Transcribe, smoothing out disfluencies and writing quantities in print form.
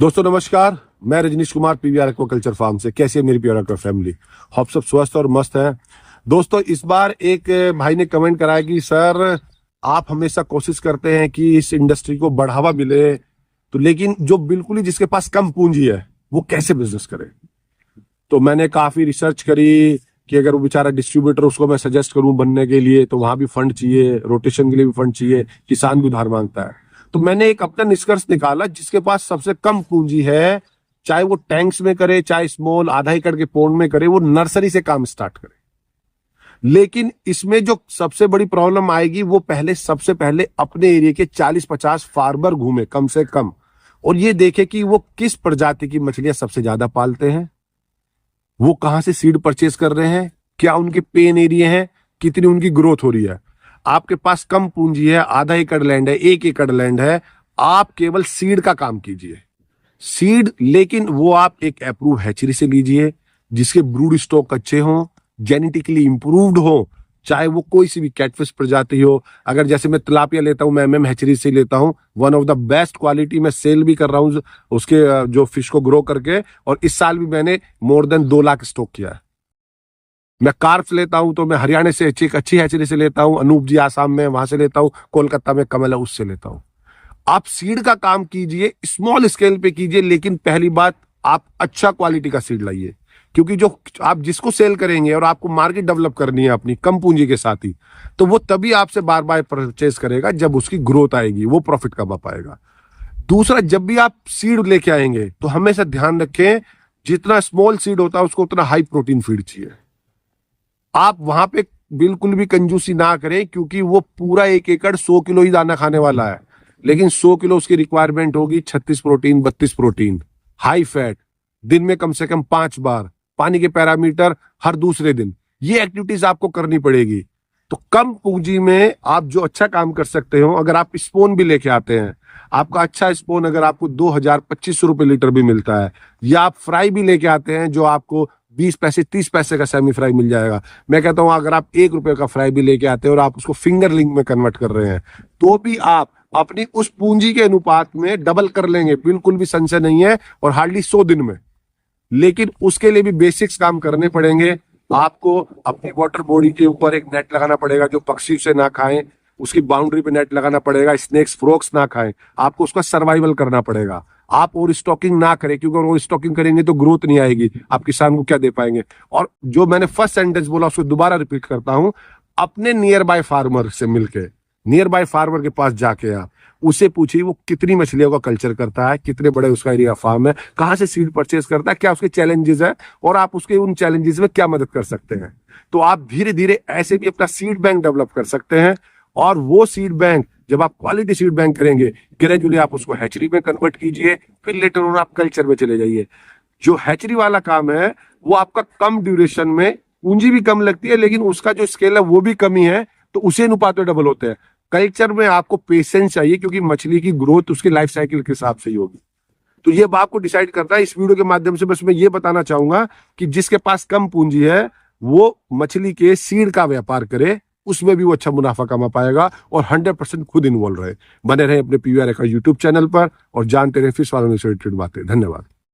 दोस्तों नमस्कार, मैं Rajnish Kumar PVR aquaculture farm से। कैसे है मेरी पीवीआर एक्वा फैमिली? आप सब स्वस्थ और मस्त हैं। दोस्तों इस बार एक भाई ने कमेंट कराया कि सर आप हमेशा कोशिश करते हैं कि इस इंडस्ट्री को बढ़ावा मिले, तो लेकिन जो बिल्कुल ही जिसके पास कम पूंजी है वो कैसे बिजनेस करे। तो मैंने काफी रिसर्च करी कि अगर वो बेचारा डिस्ट्रीब्यूटर, उसको मैं सजेस्ट करूं बनने के लिए, तो वहां भी फंड चाहिए, रोटेशन के लिए भी फंड चाहिए, किसान भी उधार मांगता है। तो मैंने एक अपना निष्कर्ष निकाला, जिसके पास सबसे कम पूंजी है, चाहे वो टैंक्स में करे, चाहे स्मॉल आधा एकड़ के पौंड में करे, वो नर्सरी से काम स्टार्ट करे। लेकिन इसमें जो सबसे बड़ी प्रॉब्लम आएगी, वो सबसे पहले अपने एरिया के 40-50 फार्मर घूमे कम से कम, और ये देखे कि वो किस प्रजाति की मछलियां सबसे ज्यादा पालते हैं, वो कहां से सीड परचेज कर रहे हैं, क्या उनके पेन एरिया हैं, कितनी उनकी ग्रोथ हो रही है। आपके पास कम पूंजी है, आधा एकड़ लैंड है, 1 एकड़ लैंड है, आप केवल सीड का काम कीजिए। सीड, लेकिन वो आप एक अप्रूव हैचरी से लीजिए, जिसके ब्रूड स्टॉक अच्छे हों, जेनेटिकली इंप्रूव्ड हो, चाहे वो कोई सी भी कैटफिश प्रजाति हो। अगर जैसे मैं तिलापिया लेता हूं, मैं MM हैचरी से लेता हूं, one of the best quality. मैं सेल भी कर रहा हूं उसके जो फिश को ग्रो करके, और इस साल भी मैंने मोर देन 2 लाख स्टॉक किया है। मैं कार्प्स लेता हूं तो मैं हरियाणा से अच्छी हैचरी से लेता हूं, अनूप जी आसाम में, वहां से लेता हूं, कोलकाता में कमल है उससे लेता हूं। आप सीड का काम कीजिए, स्मॉल स्केल पे कीजिए, लेकिन पहली बात आप अच्छा क्वालिटी का सीड लाइए, क्योंकि जो आप जिसको सेल करेंगे और आपको मार्केट डेवलप करनी है अपनी कम पूंजी के साथ ही, तो वो तभी आपसे बार बार परचेज करेगा जब उसकी ग्रोथ आएगी, वो प्रॉफिट कमा पाएगा। दूसरा, जब भी आप सीड लेके आएंगे तो हमेशा ध्यान रखें, जितना स्मॉल सीड होता है उसको उतना हाई प्रोटीन फीड चाहिए। आप वहां पे बिल्कुल भी कंजूसी ना करें, क्योंकि वो पूरा 1 एकड़ 100 किलो ही दाना खाने वाला है, लेकिन 100 किलो उसकी रिक्वायरमेंट होगी 36 प्रोटीन, 32 प्रोटीन, हाई फैट, दिन में कम से कम 5 बार, पानी के पैरामीटर हर दूसरे दिन। ये एक्टिविटीज आपको करनी पड़ेगी। तो कम पूंजी में आप जो अच्छा काम कर सकते हो, अगर आप स्पोन भी लेके आते हैं, आपका अच्छा स्पोन अगर आपको 2000-2500 रुपए लीटर भी मिलता है, या आप फ्राई भी लेके आते हैं जो आपको 20 पैसे 30 पैसे का सेमी फ्राई मिल जाएगा। मैं कहता हूं अगर आप 1 रुपए का फ्राई भी लेके आते हैं और आप उसको फिंगर लिंग में कन्वर्ट कर रहे हैं, तो भी आप अपनी उस पूंजी के अनुपात में डबल कर लेंगे, बिल्कुल भी संशय नहीं है, और हार्डली 100 दिन में। लेकिन उसके लिए भी बेसिक्स काम करने पड़ेंगे। आपको अपनी वाटर बॉडी के ऊपर एक नेट लगाना पड़ेगा जो पक्षी उसे ना खाएं, उसकी बाउंड्री पे नेट लगाना पड़ेगा, स्नेक्स फ्रॉक्स ना खाएं, आपको उसका सर्वाइवल करना पड़ेगा। आप और स्टॉकिंग ना करें, क्योंकि और स्टॉकिंग करेंगे तो ग्रोथ नहीं आएगी, आप किसान को क्या दे पाएंगे। और जो मैंने फर्स्ट सेंटेंस बोला उसको दोबारा रिपीट करता हूं, अपने नियर बाय फार्मर से मिलके, नियर बाय फार्मर के पास जाके आप उसे पूछिए वो कितनी मछलियों का कल्चर करता है, कितने बड़े उसका एरिया फार्म है, कहां से सीड परचेज करता है, क्या उसके चैलेंजेस है, और आप उसके उन चैलेंजेस में क्या मदद कर सकते हैं। तो आप धीरे धीरे ऐसे भी अपना सीड बैंक डेवलप कर सकते हैं। और वो सीड बैंक, जब आप क्वालिटी सीड बैंक करेंगे, ग्रेजुअली आप उसको हैचरी में कन्वर्ट कीजिए, फिर लेटर ऑन आप कल्चर में चले जाइए। जो हैचरी वाला काम है वो आपका कम ड्यूरेशन में, पूंजी भी कम लगती है, लेकिन उसका जो स्केल है वो भी कमी है, तो उसे अनुपात में डबल होते हैं। कल्चर में आपको पेशेंस चाहिए, क्योंकि मछली की ग्रोथ उसके लाइफ साइकिल के हिसाब से ही होगी। तो ये आपको डिसाइड करता है। इस वीडियो के माध्यम से बस मैं ये बताना चाहूंगा कि जिसके पास कम पूंजी है वो मछली के सीड का व्यापार करे, उसमें भी वो अच्छा मुनाफा कमा पाएगा, और 100% खुद इन्वॉल्व रहे। बने रहे अपने पीवीआर का यूट्यूब चैनल पर और जानते रहे फिश फार्मिंग से रिलेटेड बातें। धन्यवाद।